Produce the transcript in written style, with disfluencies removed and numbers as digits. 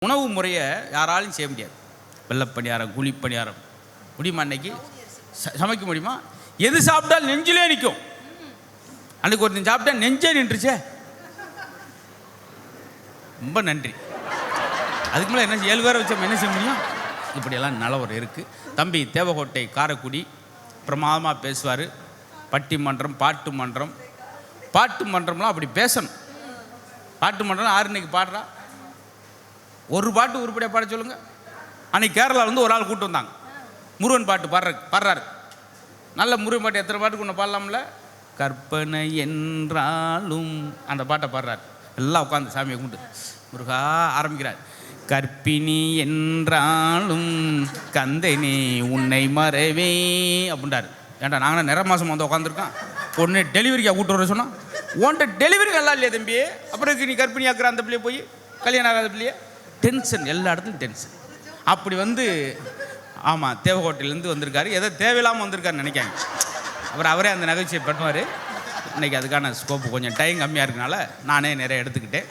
உணவு முறையை யாராலையும் செய்ய முடியாது. வெள்ளைப்பணியாரம், குழிப்பணியாரம் முடியுமா? அன்னைக்கு சமைக்க முடியுமா? எது சாப்பிட்டாலும் நெஞ்சிலே நிற்கும். அன்னைக்கு ஒருத்தன் சாப்பிட்டா நெஞ்சே நின்றுச்சே. ரொம்ப நன்றி. அதுக்கு மேலே என்ன 7 பேரை வச்சோம், என்ன செய்ய முடியும்? இப்படியெல்லாம் நிலவரம் இருக்குது. தம்பி தேவகோட்டை காரைக்குடி பிரமாதமாக பேசுவார். பட்டிமன்றம், பாட்டு மன்றம், பாட்டு மன்றம்லாம் அப்படி பேசணும். பாட்டு மன்றம் 6 இன்னைக்கு பாடுறா, ஒரு பாட்டு உருப்படியாக பாட சொல்லுங்க. அன்னைக்கு கேரளாவிலேருந்து ஒரு ஆள் கூப்பிட்டு வந்தாங்க, முருகன் பாட்டு பாடுறாரு. நல்ல முருகன் பாட்டு எத்தனை பாட்டுக்கு ஒன்று பாடலாம்ல? கற்பனை என்றாலும் அந்த பாட்டை பாடுறாரு. எல்லாம் உட்காந்து சாமியை கும்பிட்டு முருகா ஆரம்பிக்கிறார். கற்பிணி என்றாலும் கந்தனே உன்னை மறவே அப்படின்றாரு. ஏன்டா நாங்கள் நிற மாதம் வந்து உட்காந்துருக்கோம், பொண்ணு டெலிவரிக்காக கூப்பிட்டு வர சொன்னால் உன்ட்ட டெலிவரி நல்லா இல்லையா தம்பி? அப்புறம் நீ கற்பிணி ஆக்குற அந்த பிள்ளைய போய் கல்யாணம் ஆகாத பிள்ளைய. டென்ஷன், எல்லா இடத்துலையும் டென்ஷன். அப்படி வந்து ஆமாம் தேவகோட்டையிலேருந்து வந்திருக்காரு. ஏதோ தேவையில்லாமல் வந்திருக்காருன்னு நினைக்காங்க. அப்புறம் அவரே அந்த நகைச்சுவை பண்ணுவார். இன்றைக்கி அதுக்கான ஸ்கோப்பு கொஞ்சம் டைம் கம்மியாக இருக்கனால நானே நிறைய எடுத்துக்கிட்டேன்.